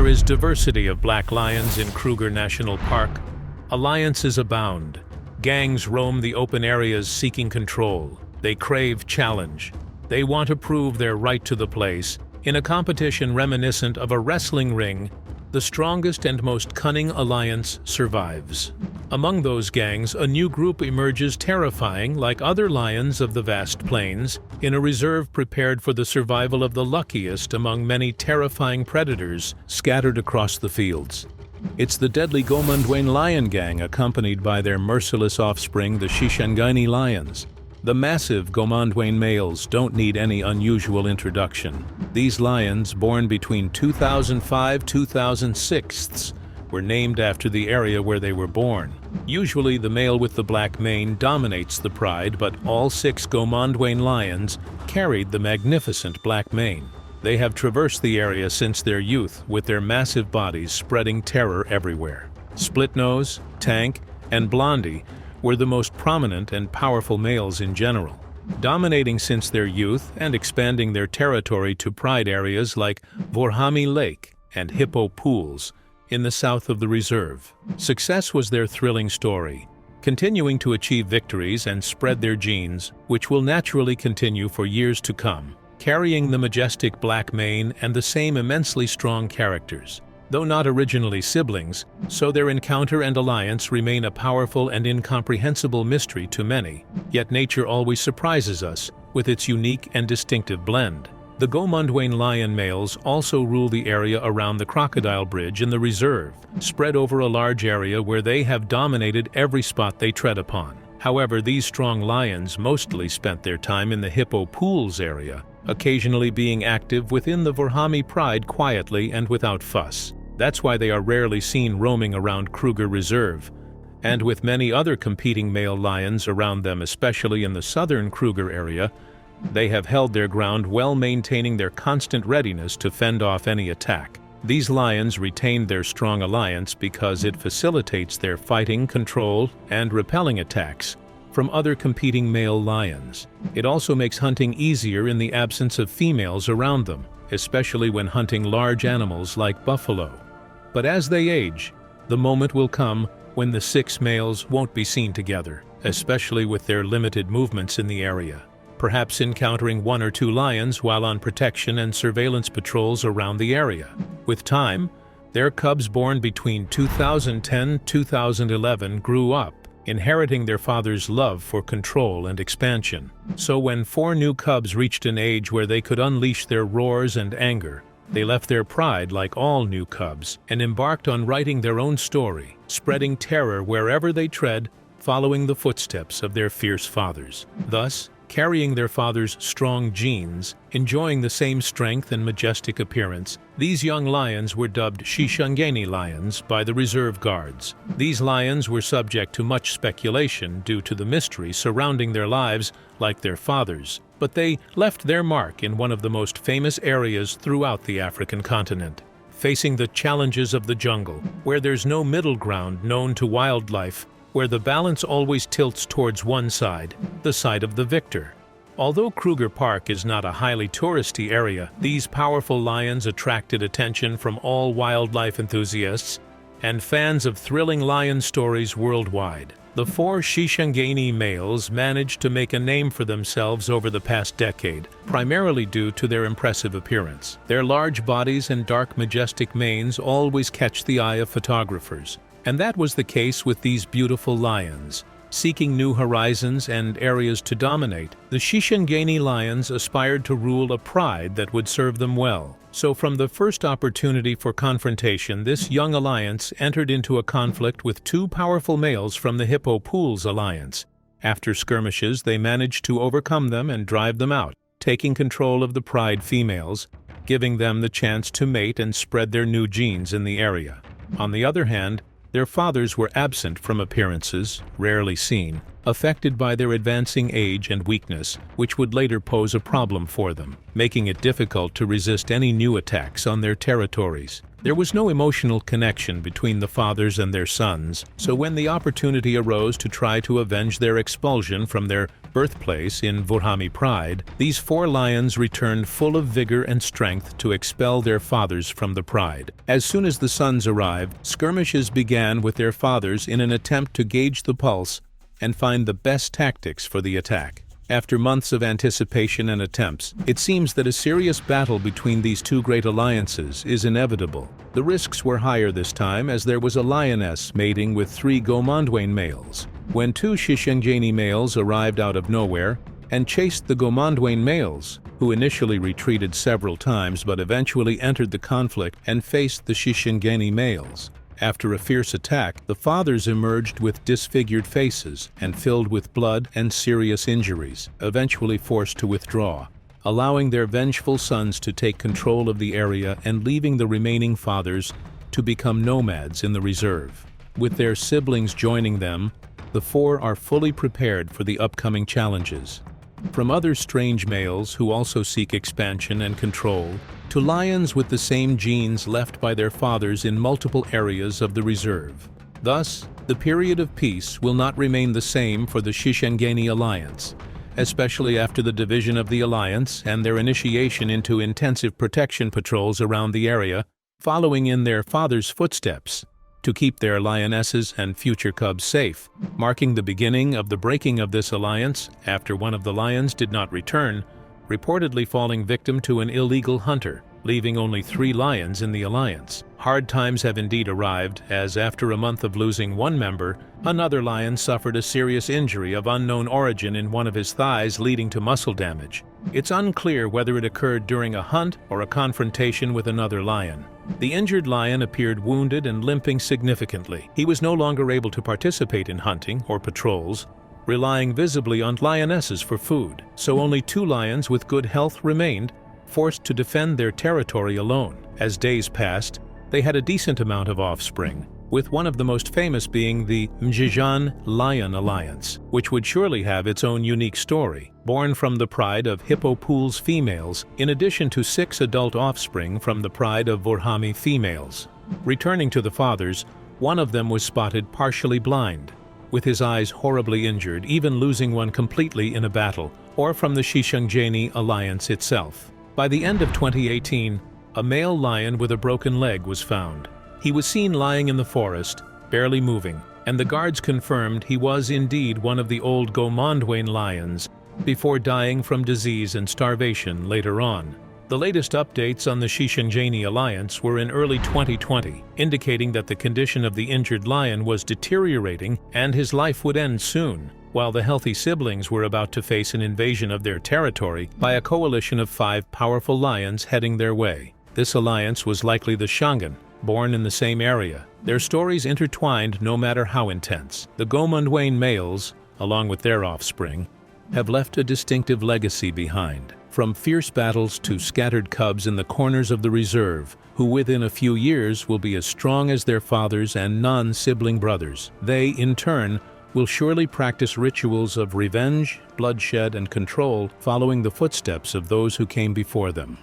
there is diversity of black lions in Kruger National Park, alliances abound. Gangs roam the open areas seeking control. They crave challenge. They want to prove their right to the place. In a competition reminiscent of a wrestling ring, the strongest and most cunning alliance survives. Among those gangs, a new group emerges terrifying like other lions of the vast plains, in a reserve prepared for the survival of the luckiest among many terrifying predators scattered across the fields. It's the deadly Gomondwain lion gang accompanied by their merciless offspring, the Shishangani lions. The massive Gomondwain males don't need any unusual introduction. These lions, born between 2005–2006, were named after the area where they were born. Usually the male with the black mane dominates the pride, but all 6 Gomondwain lions carried the magnificent black mane. They have traversed the area since their youth, with their massive bodies spreading terror everywhere. Splitnose, Tank, and Blondie were the most prominent and powerful males in general, dominating since their youth and expanding their territory to pride areas like Vorhami Lake and Hippo Pools in the south of the reserve. Success was their thrilling story, continuing to achieve victories and spread their genes, which will naturally continue for years to come, carrying the majestic black mane and the same immensely strong characters. Though not originally siblings, so their encounter and alliance remain a powerful and incomprehensible mystery to many, yet nature always surprises us with its unique and distinctive blend. The Gomondwain lion males also rule the area around the Crocodile Bridge in the reserve, spread over a large area where they have dominated every spot they tread upon. However, these strong lions mostly spent their time in the Hippo Pools area, occasionally being active within the Vorhami Pride quietly and without fuss. That's why they are rarely seen roaming around Kruger Reserve, and with many other competing male lions around them, especially in the southern Kruger area, they have held their ground, well maintaining their constant readiness to fend off any attack. These lions retained their strong alliance because it facilitates their fighting, control, and repelling attacks from other competing male lions. It also makes hunting easier in the absence of females around them, especially when hunting large animals like buffalo. But as they age, the moment will come when the 6 males won't be seen together, especially with their limited movements in the area, perhaps encountering 1 or 2 lions while on protection and surveillance patrols around the area. With time, their cubs born between 2010–2011 grew up, inheriting their father's love for control and expansion. So when 4 new cubs reached an age where they could unleash their roars and anger, they left their pride like all new cubs and embarked on writing their own story, spreading terror wherever they tread, following the footsteps of their fierce fathers. Thus, carrying their father's strong genes, enjoying the same strength and majestic appearance, these young lions were dubbed Shishangani lions by the reserve guards. These lions were subject to much speculation due to the mystery surrounding their lives, like their fathers, but they left their mark in one of the most famous areas throughout the African continent, facing the challenges of the jungle, where there's no middle ground known to wildlife, where the balance always tilts towards one side, the side of the victor. Although Kruger Park is not a highly touristy area, these powerful lions attracted attention from all wildlife enthusiasts and fans of thrilling lion stories worldwide. The 4 Shishangani males managed to make a name for themselves over the past decade, primarily due to their impressive appearance. Their large bodies and dark, majestic manes always catch the eye of photographers. And that was the case with these beautiful lions. Seeking new horizons and areas to dominate, the Shishangani lions aspired to rule a pride that would serve them well. So from the first opportunity for confrontation, this young alliance entered into a conflict with 2 powerful males from the Hippo Pools alliance. After skirmishes, they managed to overcome them and drive them out, taking control of the pride females, giving them the chance to mate and spread their new genes in the area. On the other hand, their fathers were absent from appearances, rarely seen, affected by their advancing age and weakness, which would later pose a problem for them, making it difficult to resist any new attacks on their territories. There was no emotional connection between the fathers and their sons, so when the opportunity arose to try to avenge their expulsion from their birthplace in Vorhami Pride, these 4 lions returned full of vigor and strength to expel their fathers from the Pride. As soon as the sons arrived, skirmishes began with their fathers in an attempt to gauge the pulse and find the best tactics for the attack. After months of anticipation and attempts, it seems that a serious battle between these 2 great alliances is inevitable. The risks were higher this time as there was a lioness mating with 3 Gomondwain males. When 2 Shishangjani males arrived out of nowhere and chased the Gomondwain males, who initially retreated several times but eventually entered the conflict and faced the Shishangjani males. After a fierce attack, the fathers emerged with disfigured faces and filled with blood and serious injuries, eventually forced to withdraw, allowing their vengeful sons to take control of the area and leaving the remaining fathers to become nomads in the reserve. With their siblings joining them, the 4 are fully prepared for the upcoming challenges. From other strange males who also seek expansion and control, to lions with the same genes left by their fathers in multiple areas of the reserve. Thus, the period of peace will not remain the same for the Shishangjani alliance, especially after the division of the alliance and their initiation into intensive protection patrols around the area, following in their fathers' footsteps, to keep their lionesses and future cubs safe, marking the beginning of the breaking of this alliance after one of the lions did not return, reportedly falling victim to an illegal hunter, leaving only 3 lions in the alliance. Hard times have indeed arrived, as after a month of losing 1 member, another lion suffered a serious injury of unknown origin in one of his thighs, leading to muscle damage. It's unclear whether it occurred during a hunt or a confrontation with another lion. The injured lion appeared wounded and limping significantly. He was no longer able to participate in hunting or patrols, relying visibly on lionesses for food, so only 2 lions with good health remained, forced to defend their territory alone. As days passed, they had a decent amount of offspring, with one of the most famous being the Mjijan Lion Alliance, which would surely have its own unique story, born from the pride of Hippopool's females, in addition to 6 adult offspring from the pride of Vorhami females. Returning to the fathers, one of them was spotted partially blind, with his eyes horribly injured, even losing one completely in a battle, or from the Shishangjani alliance itself. By the end of 2018, a male lion with a broken leg was found. He was seen lying in the forest, barely moving, and the guards confirmed he was indeed one of the old Gomondwain lions, before dying from disease and starvation later on. The latest updates on the Shishangjani alliance were in early 2020, indicating that the condition of the injured lion was deteriorating and his life would end soon, while the healthy siblings were about to face an invasion of their territory by a coalition of 5 powerful lions heading their way. This alliance was likely the Shangan, born in the same area. Their stories intertwined no matter how intense. The Gomondwain males, along with their offspring, have left a distinctive legacy behind. From fierce battles to scattered cubs in the corners of the reserve, who within a few years will be as strong as their fathers and non-sibling brothers. They, in turn, will surely practice rituals of revenge, bloodshed, and control, following the footsteps of those who came before them.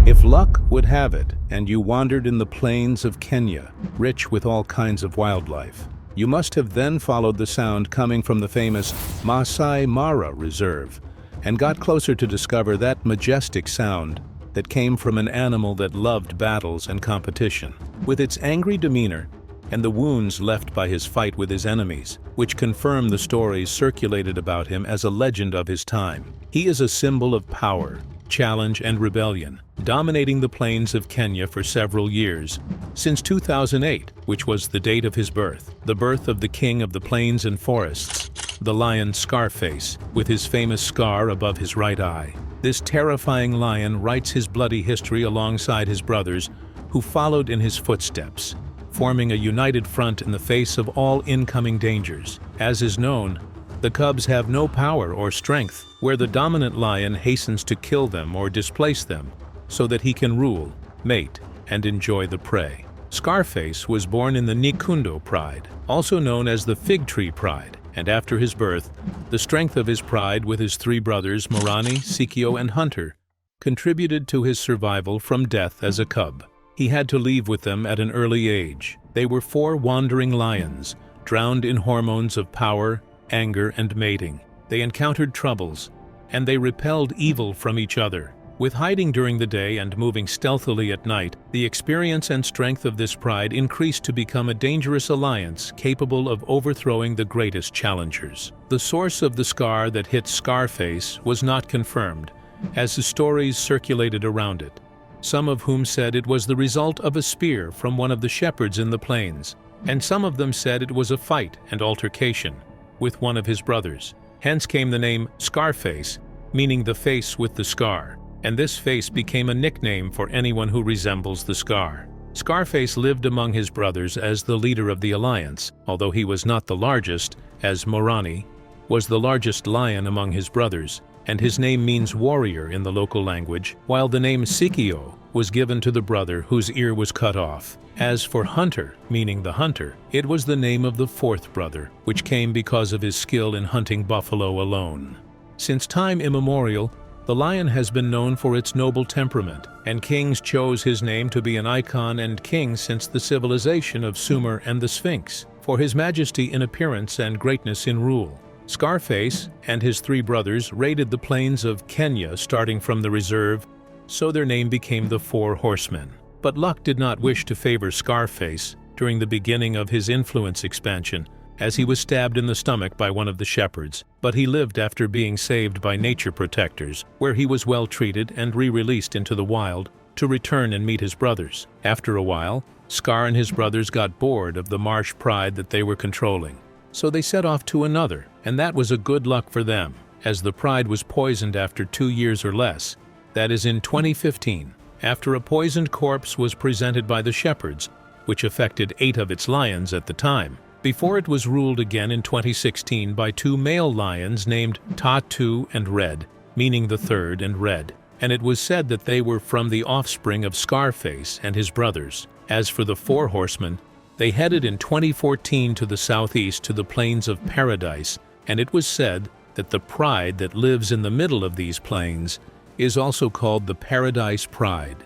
If luck would have it, and you wandered in the plains of Kenya, rich with all kinds of wildlife, you must have then followed the sound coming from the famous Masai Mara Reserve, and got closer to discover that majestic sound that came from an animal that loved battles and competition. With its angry demeanor and the wounds left by his fight with his enemies, which confirm the stories circulated about him as a legend of his time. He is a symbol of power, challenge, and rebellion, dominating the plains of Kenya for several years, since 2008, which was the date of his birth, the birth of the king of the plains and forests, the lion Scarface, with his famous scar above his right eye. This terrifying lion writes his bloody history alongside his brothers, who followed in his footsteps, forming a united front in the face of all incoming dangers. As is known, the cubs have no power or strength, where the dominant lion hastens to kill them or displace them, so that he can rule, mate, and enjoy the prey. Scarface was born in the Nikundo Pride, also known as the Fig Tree Pride, and after his birth, the strength of his pride with his three brothers, Morani, Sikio, and Hunter, contributed to his survival from death as a cub. He had to leave with them at an early age. They were 4 wandering lions, drowned in hormones of power, anger, and mating. They encountered troubles, and they repelled evil from each other. With hiding during the day and moving stealthily at night, the experience and strength of this pride increased to become a dangerous alliance capable of overthrowing the greatest challengers. The source of the scar that hit Scarface was not confirmed, as the stories circulated around it, some of whom said it was the result of a spear from one of the shepherds in the plains, and some of them said it was a fight and altercation with one of his brothers. Hence came the name Scarface, meaning the face with the scar, and this face became a nickname for anyone who resembles the scar. Scarface lived among his brothers as the leader of the alliance, although he was not the largest, as Morani was the largest lion among his brothers, and his name means warrior in the local language, while the name Sikio was given to the brother whose ear was cut off. As for Hunter, meaning the hunter, it was the name of the 4th brother, which came because of his skill in hunting buffalo alone. Since time immemorial, the lion has been known for its noble temperament, and kings chose his name to be an icon and king since the civilization of Sumer and the Sphinx, for his majesty in appearance and greatness in rule. Scarface and his 3 brothers raided the plains of Kenya starting from the reserve, so their name became the 4 Horsemen. But luck did not wish to favor Scarface during the beginning of his influence expansion, as he was stabbed in the stomach by one of the shepherds, but he lived after being saved by nature protectors, where he was well treated and re-released into the wild to return and meet his brothers. After a while, Scar and his brothers got bored of the marsh pride that they were controlling, so they set off to another, and that was a good luck for them, as the pride was poisoned after 2 years or less, that is in 2015, after a poisoned corpse was presented by the shepherds, which affected 8 of its lions at the time, before it was ruled again in 2016 by 2 male lions named Tatu and Red, meaning the 3rd and Red, and it was said that they were from the offspring of Scarface and his brothers. As for the 4 horsemen, they headed in 2014 to the southeast to the plains of Paradise, and it was said that the pride that lives in the middle of these plains is also called the Paradise Pride,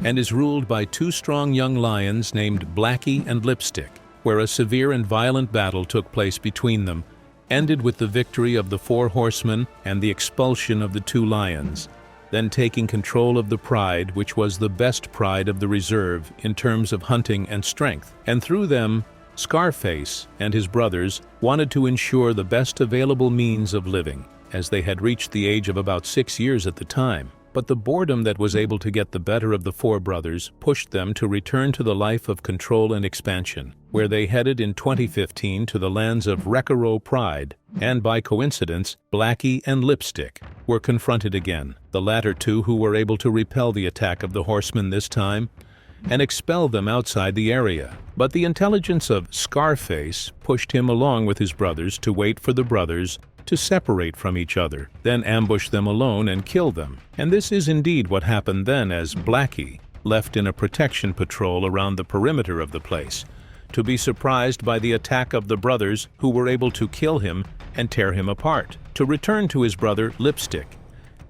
and is ruled by 2 strong young lions named Blackie and Lipstick, where a severe and violent battle took place between them, ended with the victory of the 4 horsemen and the expulsion of the 2 lions, then taking control of the pride, which was the best pride of the reserve in terms of hunting and strength. And through them, Scarface and his brothers wanted to ensure the best available means of living, as they had reached the age of about 6 years at the time. But the boredom that was able to get the better of the 4 brothers pushed them to return to the life of control and expansion, where they headed in 2015 to the lands of Rekaro Pride, and by coincidence, Blackie and Lipstick were confronted again, the latter 2 who were able to repel the attack of the horsemen this time and expel them outside the area. But the intelligence of Scarface pushed him along with his brothers to wait for the brothers to separate from each other, then ambush them alone and kill them. And this is indeed what happened then, as Blackie left in a protection patrol around the perimeter of the place, to be surprised by the attack of the brothers, who were able to kill him and tear him apart, to return to his brother Lipstick,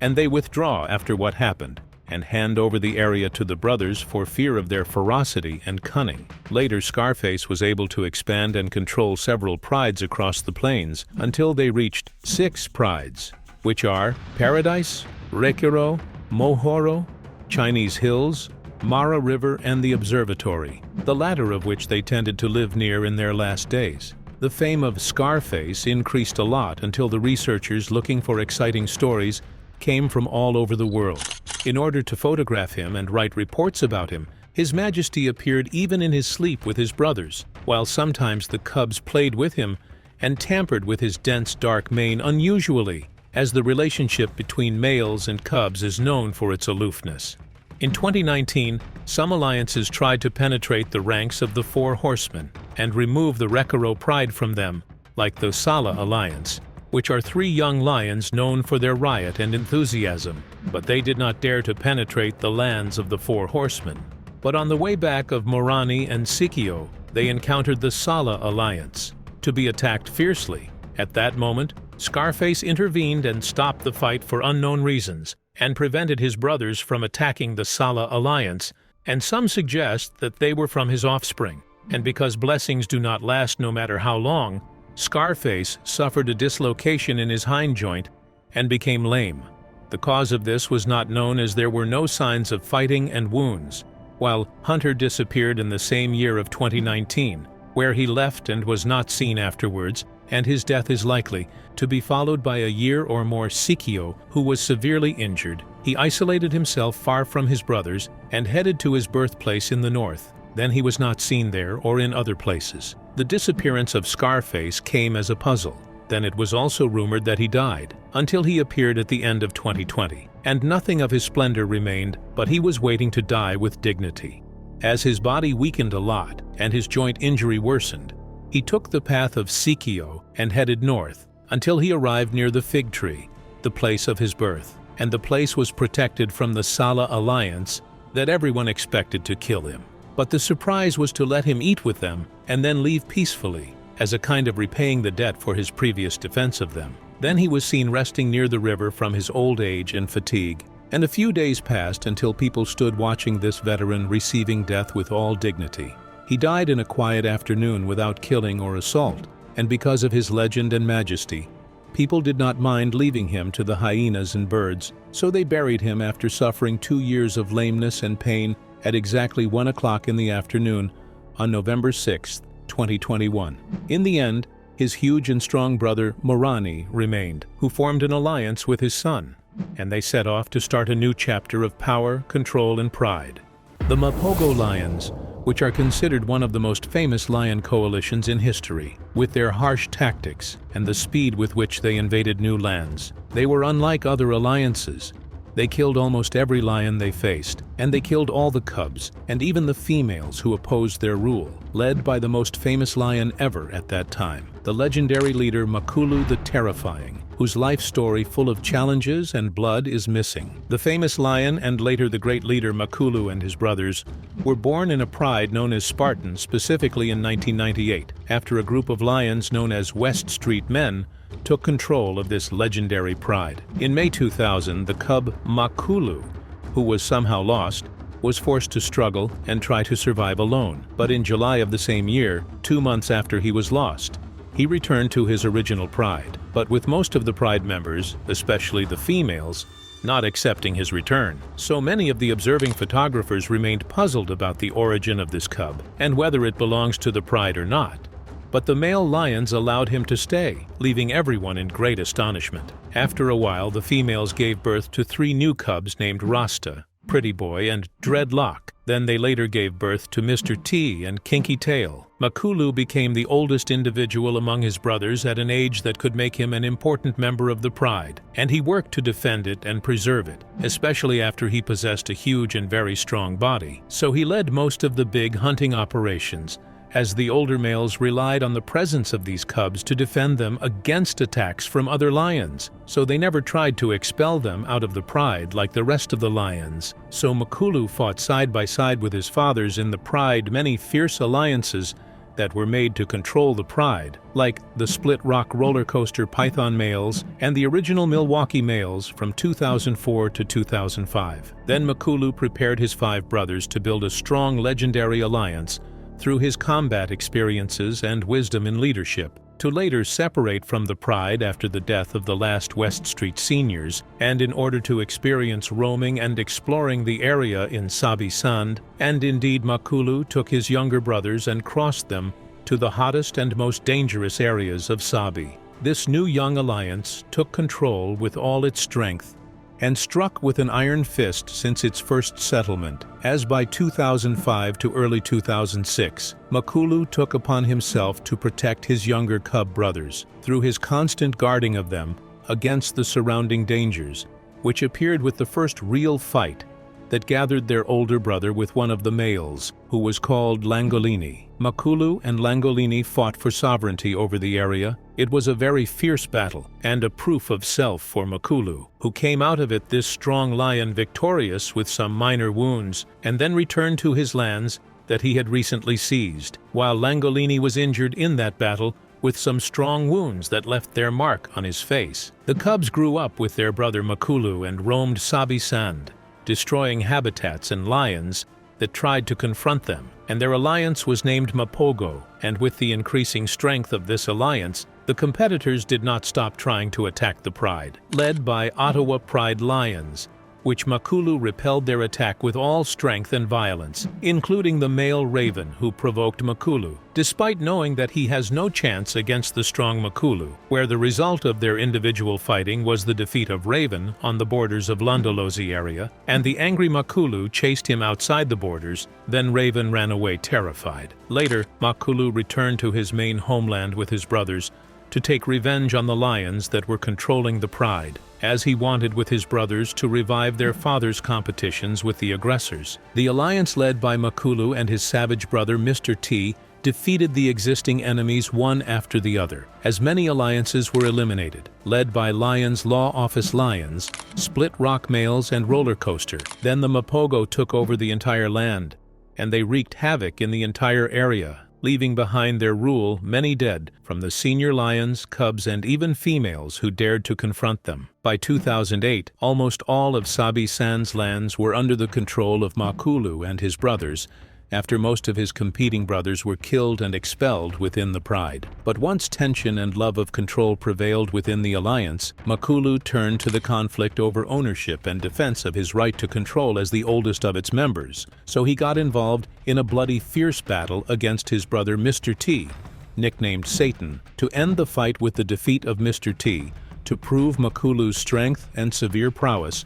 and they withdraw after what happened, and hand over the area to the brothers for fear of their ferocity and cunning. Later, Scarface was able to expand and control several prides across the plains until they reached 6 prides, which are Paradise, Rekiro, Mohoro, Chinese Hills, Mara River, and the Observatory, the latter of which they tended to live near in their last days. The fame of Scarface increased a lot until the researchers looking for exciting stories came from all over the world. In order to photograph him and write reports about him, His Majesty appeared even in his sleep with his brothers, while sometimes the cubs played with him and tampered with his dense dark mane unusually, as the relationship between males and cubs is known for its aloofness. In 2019, some alliances tried to penetrate the ranks of the 4 horsemen and remove the Rekaro pride from them, like the Sala Alliance, which are 3 young lions known for their riot and enthusiasm, but they did not dare to penetrate the lands of the 4 horsemen. But on the way back of Morani and Sikio, they encountered the Sala Alliance, to be attacked fiercely, At that moment, Scarface intervened and stopped the fight for unknown reasons, and prevented his brothers from attacking the Sala alliance, and some suggest that they were from his offspring. And because blessings do not last no matter how long, Scarface suffered a dislocation in his hind joint and became lame. The cause of this was not known, as there were no signs of fighting and wounds, while Hunter disappeared in the same year of 2019, where he left and was not seen afterwards, and his death is likely to be followed by a year or more. Sikio, who was severely injured, he isolated himself far from his brothers and headed to his birthplace in the north. Then he was not seen there or in other places. The disappearance of Scarface came as a puzzle. Then it was also rumored that he died, until he appeared at the end of 2020, and nothing of his splendor remained, but he was waiting to die with dignity. As his body weakened a lot and his joint injury worsened, he took the path of Sikio and headed north, until he arrived near the fig tree, the place of his birth, and the place was protected from the Sala alliance that everyone expected to kill him. But the surprise was to let him eat with them and then leave peacefully, as a kind of repaying the debt for his previous defense of them. Then he was seen resting near the river from his old age and fatigue, and a few days passed until people stood watching this veteran receiving death with all dignity. He died in a quiet afternoon without killing or assault, and because of his legend and majesty, people did not mind leaving him to the hyenas and birds, so they buried him after suffering 2 years of lameness and pain at exactly 1 o'clock in the afternoon on November 6, 2021. In the end, his huge and strong brother Morani remained, who formed an alliance with his son, and they set off to start a new chapter of power, control, and pride. The Mapogo Lions, which are considered one of the most famous lion coalitions in history, with their harsh tactics and the speed with which they invaded new lands. They were unlike other alliances. They killed almost every lion they faced, and they killed all the cubs and even the females who opposed their rule, led by the most famous lion ever at that time, the legendary leader Makulu the Terrifying, whose life story full of challenges and blood is missing. The famous lion and later the great leader Makulu and his brothers were born in a pride known as Spartan, specifically in 1998, after a group of lions known as West Street Men took control of this legendary pride. In May 2000, the cub Makulu, who was somehow lost, was forced to struggle and try to survive alone. But in July of the same year, 2 months after he was lost, he returned to his original pride, but with most of the pride members, especially the females, not accepting his return. So many of the observing photographers remained puzzled about the origin of this cub and whether it belongs to the pride or not. But the male lions allowed him to stay, leaving everyone in great astonishment. After a while, the females gave birth to 3 new cubs named Rasta, Pretty Boy, and Dreadlock. Then they later gave birth to Mr. T and Kinky Tail. Makulu became the oldest individual among his brothers at an age that could make him an important member of the pride, and he worked to defend it and preserve it, especially after he possessed a huge and very strong body. So he led most of the big hunting operations, as the older males relied on the presence of these cubs to defend them against attacks from other lions, so they never tried to expel them out of the pride like the rest of the lions. So Makulu fought side by side with his fathers in the pride many fierce alliances that were made to control the pride, like the Split Rock roller coaster Python males and the original Milwaukee males from 2004 to 2005. Then Makulu prepared his 5 brothers to build a strong legendary alliance through his combat experiences and wisdom in leadership, to later separate from the pride after the death of the last West Street seniors, and in order to experience roaming and exploring the area in Sabi Sand, and indeed Makulu took his younger brothers and crossed them to the hottest and most dangerous areas of Sabi. This new young alliance took control with all its strength and struck with an iron fist since its first settlement, as by 2005 to early 2006, Makulu took upon himself to protect his younger cub brothers through his constant guarding of them against the surrounding dangers, which appeared with the first real fight that gathered their older brother with one of the males, who was called Langolini. Makulu and Langolini fought for sovereignty over the area. It was a very fierce battle, and a proof of self for Makulu, who came out of it this strong lion victorious with some minor wounds, and then returned to his lands that he had recently seized. While Langolini was injured in that battle, with some strong wounds that left their mark on his face. The cubs grew up with their brother Makulu and roamed Sabi Sand, destroying habitats and lions that tried to confront them, and their alliance was named Mapogo, and with the increasing strength of this alliance, the competitors did not stop trying to attack the Pride, led by Ottawa Pride Lions, which Makulu repelled their attack with all strength and violence, including the male Raven who provoked Makulu, despite knowing that he has no chance against the strong Makulu, where the result of their individual fighting was the defeat of Raven on the borders of Londolozi area, and the angry Makulu chased him outside the borders, then Raven ran away terrified. Later, Makulu returned to his main homeland with his brothers to take revenge on the lions that were controlling the Pride, as he wanted with his brothers to revive their father's competitions with the aggressors. The alliance led by Makulu and his savage brother Mr. T defeated the existing enemies one after the other, as many alliances were eliminated, led by Lions Law Office Lions, Split Rock Males, and Roller Coaster. Then the Mapogo took over the entire land, and they wreaked havoc in the entire area, leaving behind their rule many dead from the senior lions, cubs, and even females who dared to confront them. By 2008, almost all of Sabi Sand's lands were under the control of Makulu and his brothers, after most of his competing brothers were killed and expelled within the Pride. But once tension and love of control prevailed within the alliance, Makulu turned to the conflict over ownership and defense of his right to control as the oldest of its members, so he got involved in a bloody, fierce battle against his brother Mr. T, nicknamed Satan, to end the fight with the defeat of Mr. T, to prove Makulu's strength and severe prowess,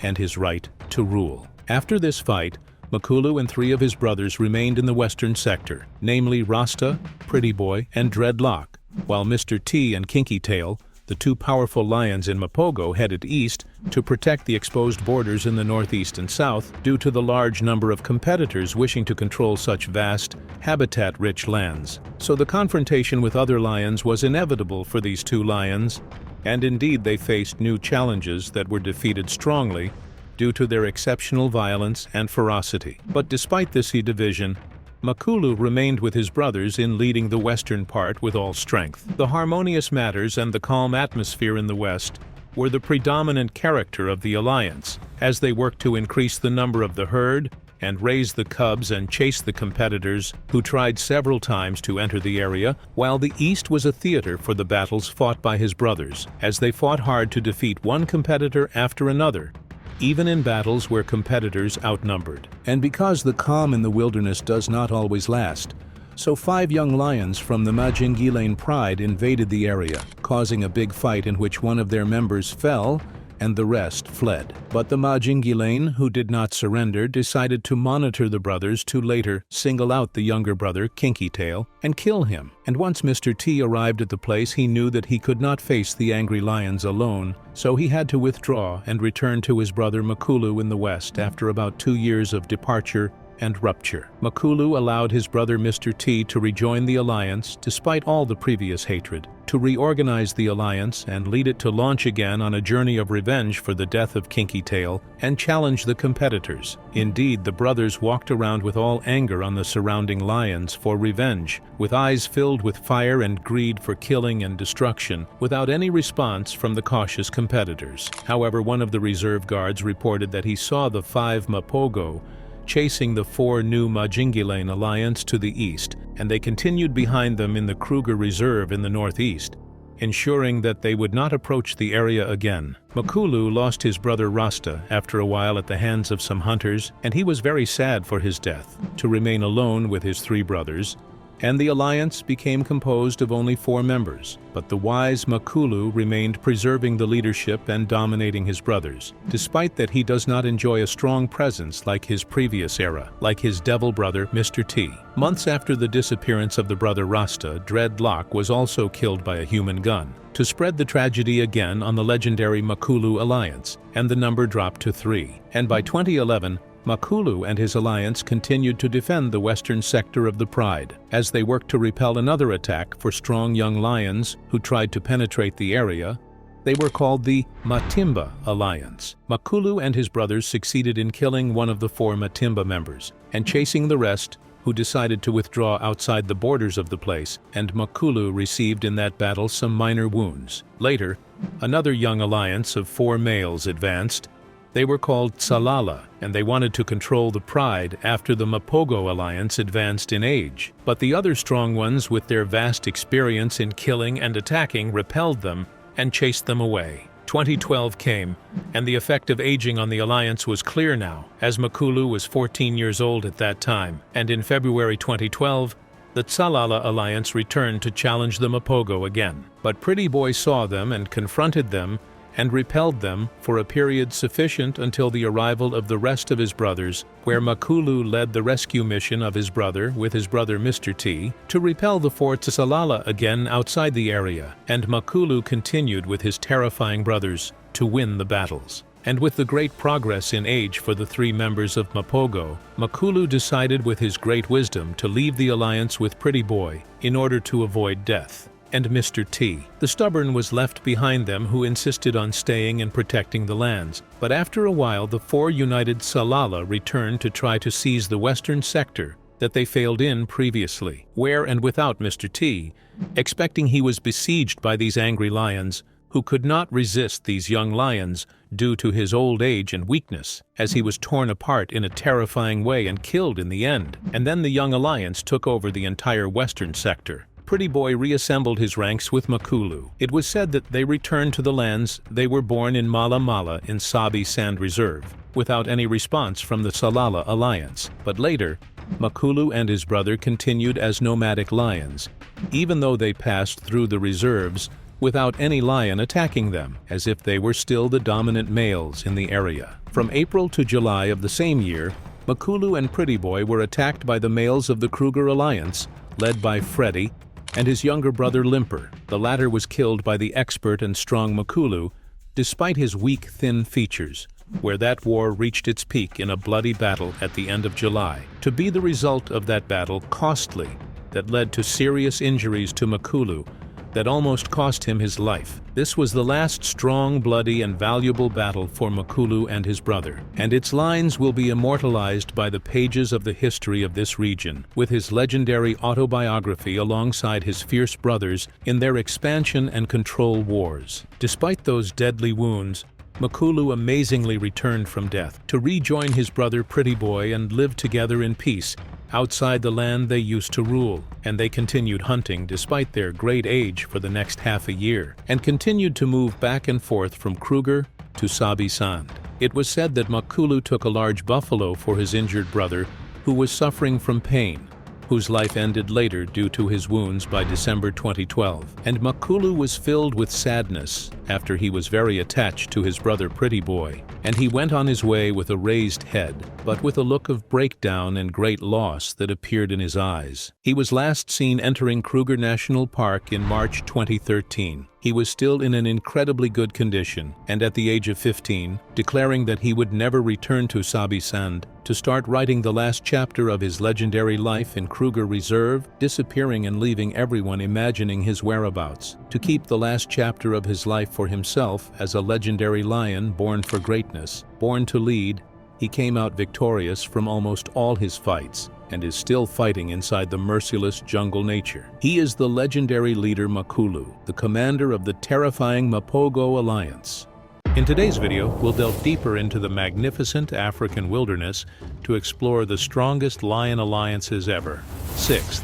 and his right to rule. After this fight, Makulu and 3 of his brothers remained in the western sector, namely Rasta, Pretty Boy, and Dreadlock, while Mr. T and Kinky Tail, the 2 powerful lions in Mapogo, headed east to protect the exposed borders in the northeast and south due to the large number of competitors wishing to control such vast, habitat-rich lands. So the confrontation with other lions was inevitable for these 2 lions, and indeed they faced new challenges that were defeated strongly due to their exceptional violence and ferocity. But despite this division, Makulu remained with his brothers in leading the western part with all strength. The harmonious matters and the calm atmosphere in the west were the predominant character of the alliance, as they worked to increase the number of the herd and raise the cubs and chase the competitors who tried several times to enter the area, while the east was a theater for the battles fought by his brothers, as they fought hard to defeat one competitor after another, even in battles where competitors outnumbered. And because the calm in the wilderness does not always last, so 5 young lions from the Majingilain Pride invaded the area, causing a big fight in which one of their members fell and the rest fled. But the Majingilain, who did not surrender, decided to monitor the brothers to later single out the younger brother, Kinky Tail, and kill him. And once Mr. T arrived at the place, he knew that he could not face the angry lions alone, so he had to withdraw and return to his brother Makulu in the west after about 2 years of departure and rupture. Makulu allowed his brother Mr. T to rejoin the alliance despite all the previous hatred, to reorganize the alliance and lead it to launch again on a journey of revenge for the death of Kinky Tail and challenge the competitors. Indeed, the brothers walked around with all anger on the surrounding lions for revenge, with eyes filled with fire and greed for killing and destruction, without any response from the cautious competitors. However, one of the reserve guards reported that he saw the 5 Mapogo chasing the 4 new Majingilain alliance to the east, and they continued behind them in the Kruger Reserve in the northeast, ensuring that they would not approach the area again. Makulu lost his brother Rasta after a while at the hands of some hunters, and he was very sad for his death, to remain alone with his 3 brothers, and the alliance became composed of only 4 members. But the wise Makulu remained, preserving the leadership and dominating his brothers, despite that he does not enjoy a strong presence like his previous era, like his devil brother Mr. T. Months after the disappearance of the brother Rasta, Dreadlock was also killed by a human gun, to spread the tragedy again on the legendary Makulu alliance, and the number dropped to 3. And by 2011, Makulu and his alliance continued to defend the western sector of the Pride, as they worked to repel another attack for strong young lions who tried to penetrate the area. They were called the Matimba Alliance. Makulu and his brothers succeeded in killing one of the 4 Matimba members and chasing the rest who decided to withdraw outside the borders of the place, and Makulu received in that battle some minor wounds. Later, another young alliance of 4 males advanced. They were called Tsalala, and they wanted to control the Pride after the Mapogo alliance advanced in age. But the other strong ones, with their vast experience in killing and attacking, repelled them and chased them away. 2012 came, and the effect of aging on the alliance was clear now, as Makulu was 14 years old at that time, and in February 2012, the Tsalala alliance returned to challenge the Mapogo again. But Pretty Boy saw them and confronted them and repelled them for a period sufficient until the arrival of the rest of his brothers, where Makulu led the rescue mission of his brother with his brother Mr. T to repel the 4 Tsalala again outside the area, and Makulu continued with his terrifying brothers to win the battles. And with the great progress in age for the 3 members of Mapogo, Makulu decided with his great wisdom to leave the alliance with Pretty Boy in order to avoid death. And Mr. T. The stubborn was left behind them, who insisted on staying and protecting the lands. But after a while, the 4 united Tsalala returned to try to seize the western sector that they failed in previously, where and without Mr. T, expecting he was besieged by these angry lions, who could not resist these young lions due to his old age and weakness, as he was torn apart in a terrifying way and killed in the end. And then the young alliance took over the entire western sector. Pretty Boy reassembled his ranks with Makulu. It was said that they returned to the lands they were born in Mala Mala in Sabi Sand Reserve, without any response from the Tsalala alliance. But later, Makulu and his brother continued as nomadic lions, even though they passed through the reserves without any lion attacking them, as if they were still the dominant males in the area. From April to July of the same year, Makulu and Pretty Boy were attacked by the males of the Kruger alliance, led by Freddy and his younger brother Limper. The latter was killed by the expert and strong Makulu, despite his weak, thin features, where that war reached its peak in a bloody battle at the end of July. To be the result of that battle costly, that led to serious injuries to Makulu, that almost cost him his life. This was the last strong, bloody, and valuable battle for Makulu and his brother, and its lines will be immortalized by the pages of the history of this region, with his legendary autobiography alongside his fierce brothers in their expansion and control wars. Despite those deadly wounds, Makulu amazingly returned from death to rejoin his brother Pretty Boy and live together in peace outside the land they used to rule, and they continued hunting despite their great age for the next half a year, and continued to move back and forth from Kruger to Sabi Sand. It was said that Makulu took a large buffalo for his injured brother, who was suffering from pain, whose life ended later due to his wounds by December 2012. And Makulu was filled with sadness after he was very attached to his brother Pretty Boy, and he went on his way with a raised head, but with a look of breakdown and great loss that appeared in his eyes. He was last seen entering Kruger National Park in March 2013. He was still in an incredibly good condition, and at the age of 15, declaring that he would never return to Sabi Sand to start writing the last chapter of his legendary life in Kruger Reserve, disappearing and leaving everyone imagining his whereabouts, to keep the last chapter of his life for himself as a legendary lion born for greatness, born to lead. He came out victorious from almost all his fights, and is still fighting inside the merciless jungle nature. He is the legendary leader Makulu, the commander of the terrifying Mapogo Alliance. In today's video, we'll delve deeper into the magnificent African wilderness to explore the strongest lion alliances ever. Sixth,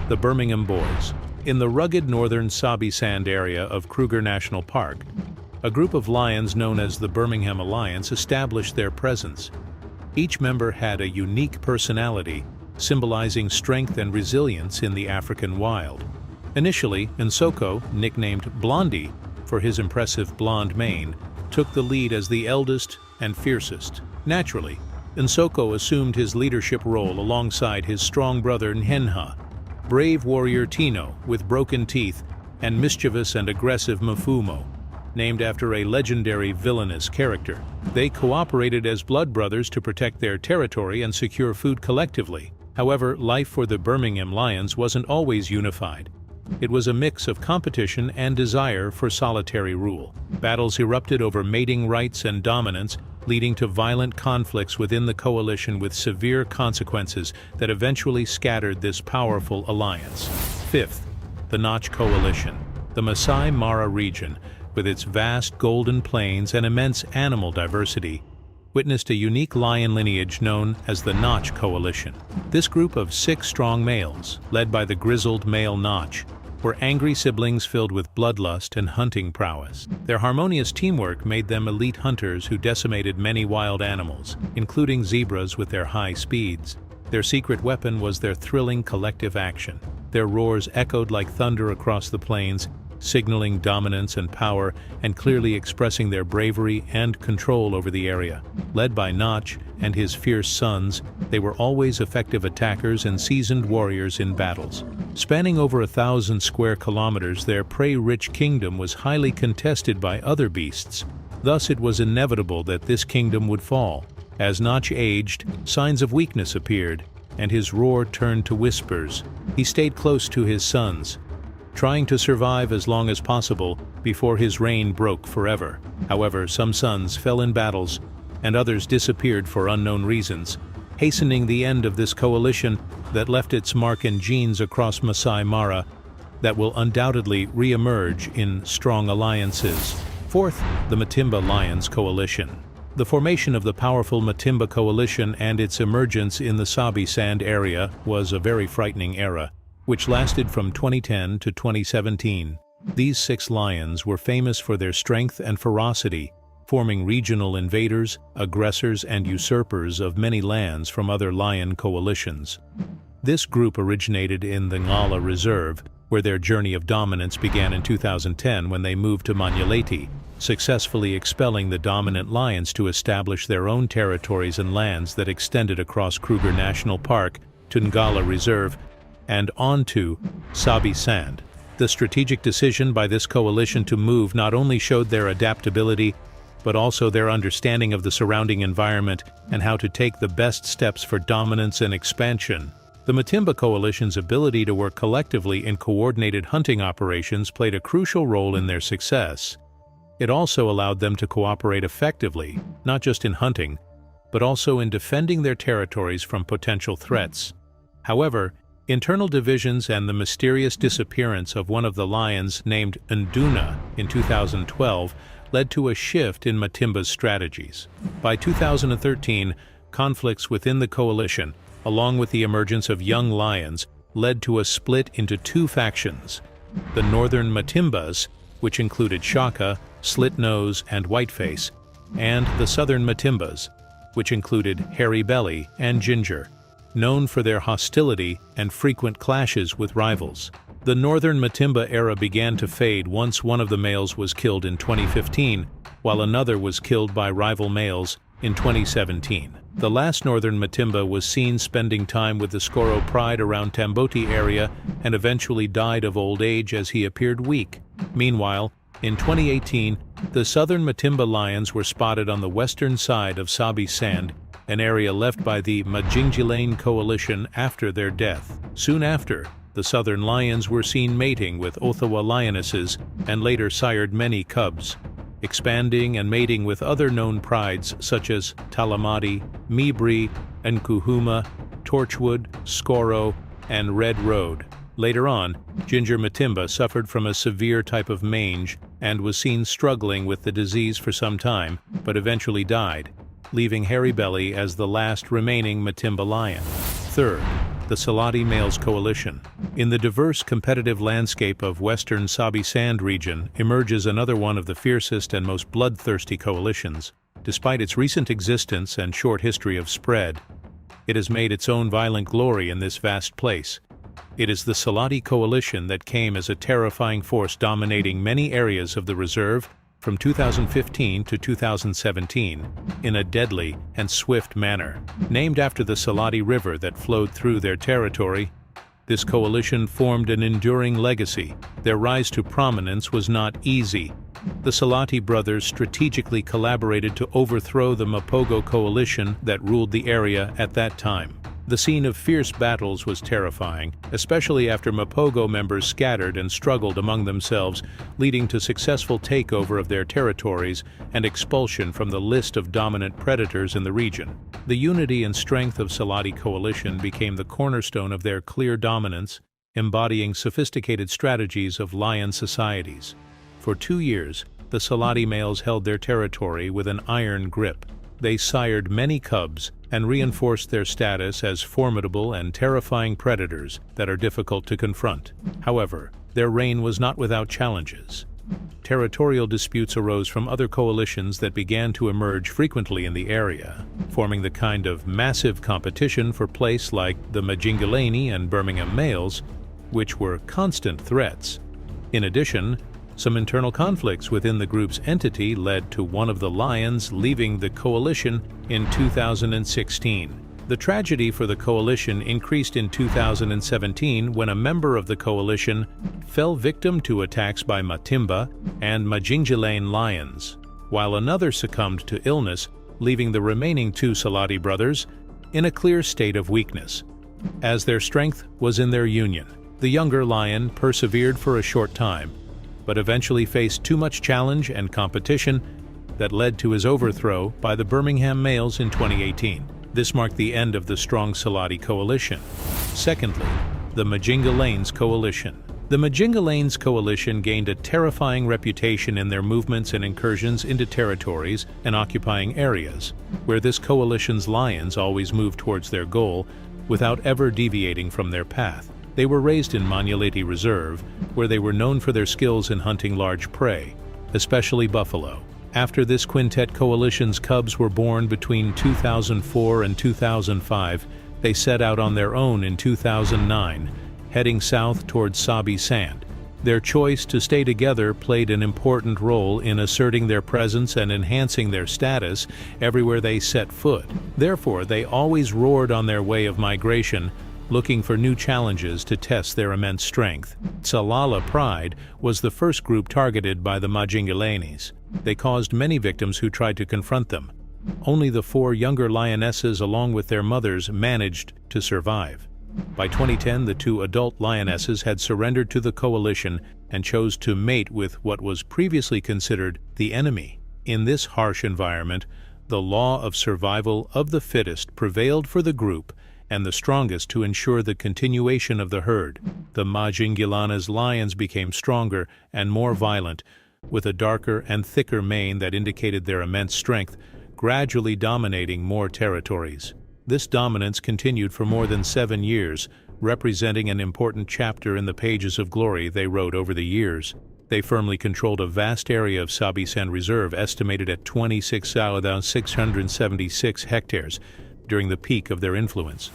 the Birmingham Boys. In the rugged northern Sabi Sand area of Kruger National Park, a group of lions known as the Birmingham Alliance established their presence. Each member had a unique personality, symbolizing strength and resilience in the African wild. Initially, Nsoko, nicknamed Blondie for his impressive blonde mane, took the lead as the eldest and fiercest. Naturally, Nsoko assumed his leadership role alongside his strong brother Nhenha, brave warrior Tino with broken teeth, and mischievous and aggressive Mfumo, named after a legendary villainous character. They cooperated as blood brothers to protect their territory and secure food collectively. However, life for the Birmingham Lions wasn't always unified. It was a mix of competition and desire for solitary rule. Battles erupted over mating rights and dominance, leading to violent conflicts within the coalition with severe consequences that eventually scattered this powerful alliance. Fifth, the Notch Coalition. The Masai Mara region, with its vast golden plains and immense animal diversity, witnessed a unique lion lineage known as the Notch Coalition. This group of 6 strong males, led by the grizzled male Notch, were angry siblings filled with bloodlust and hunting prowess. Their harmonious teamwork made them elite hunters who decimated many wild animals, including zebras with their high speeds. Their secret weapon was their thrilling collective action. Their roars echoed like thunder across the plains, signaling dominance and power and clearly expressing their bravery and control over the area. Led by Notch and his fierce sons, they were always effective attackers and seasoned warriors in battles. Spanning over 1,000 square kilometers, their prey-rich kingdom was highly contested by other beasts. Thus it was inevitable that this kingdom would fall. As Notch aged, signs of weakness appeared, and his roar turned to whispers. He stayed close to his sons, trying to survive as long as possible before his reign broke forever. However, some sons fell in battles, and others disappeared for unknown reasons, hastening the end of this coalition that left its mark and genes across Masai Mara that will undoubtedly re-emerge in strong alliances. Fourth, the Matimba Lions Coalition. The formation of the powerful Matimba Coalition and its emergence in the Sabi Sand area was a very frightening era, which lasted from 2010 to 2017. These 6 lions were famous for their strength and ferocity, forming regional invaders, aggressors, and usurpers of many lands from other lion coalitions. This group originated in the Ngala Reserve, where their journey of dominance began in 2010 when they moved to Manyaleti, successfully expelling the dominant lions to establish their own territories and lands that extended across Kruger National Park to Ngala Reserve and onto Sabi Sand. The strategic decision by this coalition to move not only showed their adaptability, but also their understanding of the surrounding environment and how to take the best steps for dominance and expansion. The Matimba Coalition's ability to work collectively in coordinated hunting operations played a crucial role in their success. It also allowed them to cooperate effectively, not just in hunting, but also in defending their territories from potential threats. However, internal divisions and the mysterious disappearance of one of the lions named Nduna in 2012 led to a shift in Matimba's strategies. By 2013, conflicts within the coalition, along with the emergence of young lions, led to a split into 2 factions: the northern Matimbas, which included Shaka, Slitnose, and Whiteface, and the southern Matimbas, which included Hairy Belly and Ginger, known for their hostility and frequent clashes with rivals. The northern Matimba era began to fade once one of the males was killed in 2015, while another was killed by rival males in 2017. The last northern Matimba was seen spending time with the Skoro Pride around Tamboti area and eventually died of old age as he appeared weak. Meanwhile, in 2018, the southern Matimba lions were spotted on the western side of Sabi Sand, an area left by the Majingilane coalition after their death. Soon after, the southern lions were seen mating with Othawa lionesses and later sired many cubs, expanding and mating with other known prides such as Talamati, Mibri, Nkuhuma, Torchwood, Skoro, and Red Road. Later on, Ginger Matimba suffered from a severe type of mange and was seen struggling with the disease for some time, but eventually died, leaving Hairy Belly as the last remaining Matimba lion. Third, the Salati Males Coalition. In the diverse competitive landscape of western Sabi Sand region emerges another one of the fiercest and most bloodthirsty coalitions. Despite its recent existence and short history of spread, it has made its own violent glory in this vast place. It is the Salati Coalition that came as a terrifying force dominating many areas of the reserve from 2015 to 2017 in a deadly and swift manner. Named after the Salati River that flowed through their territory, this coalition formed an enduring legacy. Their rise to prominence was not easy. The Salati brothers strategically collaborated to overthrow the Mapogo coalition that ruled the area at that time. The scene of fierce battles was terrifying, especially after Mapogo members scattered and struggled among themselves, leading to successful takeover of their territories and expulsion from the list of dominant predators in the region. The unity and strength of Salati coalition became the cornerstone of their clear dominance, embodying sophisticated strategies of lion societies. For 2 years, the Salati males held their territory with an iron grip. They sired many cubs and reinforced their status as formidable and terrifying predators that are difficult to confront. However, their reign was not without challenges. Territorial disputes arose from other coalitions that began to emerge frequently in the area, forming the kind of massive competition for place like the Majingilani and Birmingham males, which were constant threats. In addition, some internal conflicts within the group's entity led to one of the lions leaving the coalition in 2016. The tragedy for the coalition increased in 2017 when a member of the coalition fell victim to attacks by Matimba and Majingilane lions, while another succumbed to illness, leaving the remaining 2 Salati brothers in a clear state of weakness, as their strength was in their union. The younger lion persevered for a short time, but eventually faced too much challenge and competition that led to his overthrow by the Birmingham males in 2018. This marked the end of the strong Salati coalition. Secondly, the Majingalanes coalition. The Majingalanes coalition gained a terrifying reputation in their movements and incursions into territories and occupying areas, where this coalition's lions always moved towards their goal without ever deviating from their path. They were raised in Manyaleti Reserve, where they were known for their skills in hunting large prey, especially buffalo. After this quintet coalition's cubs were born between 2004 and 2005, they set out on their own in 2009, heading south towards Sabi Sand. Their choice to stay together played an important role in asserting their presence and enhancing their status everywhere they set foot. Therefore, they always roared on their way of migration, looking for new challenges to test their immense strength. Salala Pride was the first group targeted by the Majingalanes. They caused many victims who tried to confront them. Only the 4 younger lionesses along with their mothers managed to survive. By 2010, the 2 adult lionesses had surrendered to the coalition and chose to mate with what was previously considered the enemy. In this harsh environment, the law of survival of the fittest prevailed for the group and the strongest to ensure the continuation of the herd. The Majingilana's lions became stronger and more violent, with a darker and thicker mane that indicated their immense strength, gradually dominating more territories. This dominance continued for more than 7 years, representing an important chapter in the pages of glory they wrote over the years. They firmly controlled a vast area of Sabi Sand Reserve, estimated at 26,676 hectares, during the peak of their influence.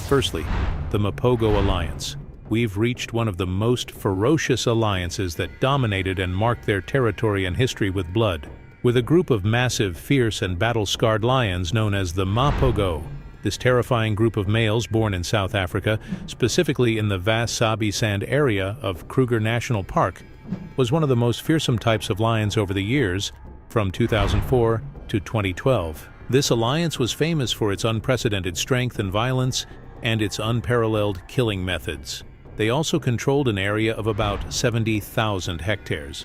Firstly, the Mapogo Alliance. We've reached one of the most ferocious alliances that dominated and marked their territory and history with blood. With a group of massive, fierce, and battle-scarred lions known as the Mapogo, this terrifying group of males born in South Africa, specifically in the vast Sabi Sand area of Kruger National Park, was one of the most fearsome types of lions over the years, from 2004 to 2012. This alliance was famous for its unprecedented strength and violence and its unparalleled killing methods. They also controlled an area of about 70,000 hectares.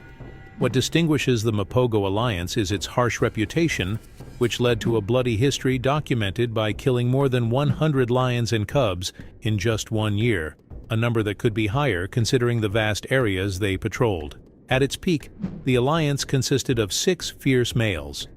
What distinguishes the Mapogo Alliance is its harsh reputation, which led to a bloody history documented by killing more than 100 lions and cubs in just 1 year, a number that could be higher considering the vast areas they patrolled. At its peak, the alliance consisted of 6 fierce males,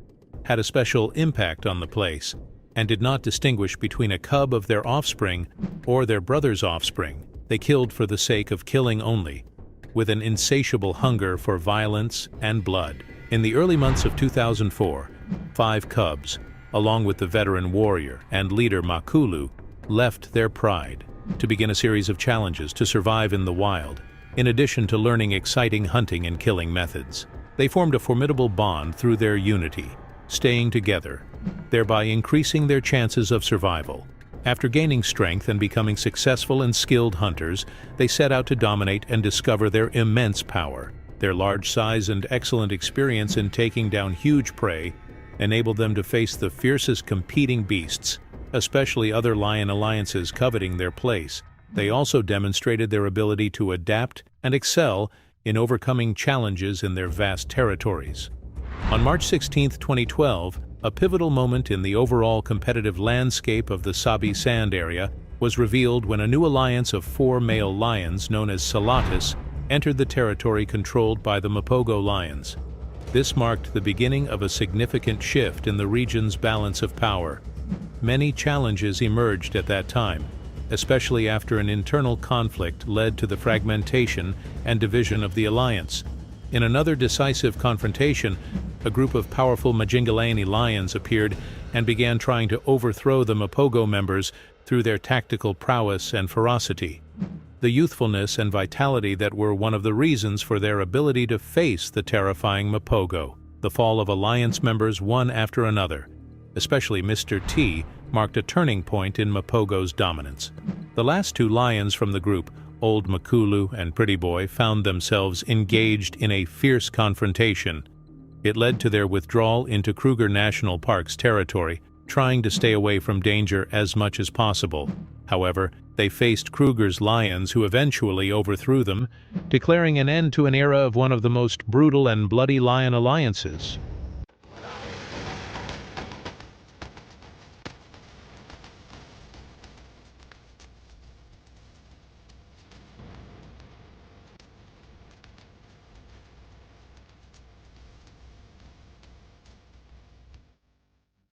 had a special impact on the place, and did not distinguish between a cub of their offspring or their brother's offspring. They killed for the sake of killing only, with an insatiable hunger for violence and blood. In the early months of 2004, 5 cubs, along with the veteran warrior and leader Makulu, left their pride to begin a series of challenges to survive in the wild. In addition to learning exciting hunting and killing methods, they formed a formidable bond through their unity, staying together, thereby increasing their chances of survival. After gaining strength and becoming successful and skilled hunters, they set out to dominate and discover their immense power. Their large size and excellent experience in taking down huge prey enabled them to face the fiercest competing beasts, especially other lion alliances coveting their place. They also demonstrated their ability to adapt and excel in overcoming challenges in their vast territories. On March 16, 2012, a pivotal moment in the overall competitive landscape of the Sabi Sand area was revealed when a new alliance of 4 male lions known as Salatis entered the territory controlled by the Mapogo lions. This marked the beginning of a significant shift in the region's balance of power. Many challenges emerged at that time, especially after an internal conflict led to the fragmentation and division of the alliance. In another decisive confrontation, a group of powerful Majingalani lions appeared and began trying to overthrow the Mapogo members through their tactical prowess and ferocity. The youthfulness and vitality that were one of the reasons for their ability to face the terrifying Mapogo. The fall of alliance members one after another, especially Mr. T, marked a turning point in Mapogo's dominance. The last 2 lions from the group, Old Makulu and Pretty Boy, found themselves engaged in a fierce confrontation. It led to their withdrawal into Kruger National Park's territory, trying to stay away from danger as much as possible. However, they faced Kruger's lions, who eventually overthrew them, declaring an end to an era of one of the most brutal and bloody lion alliances.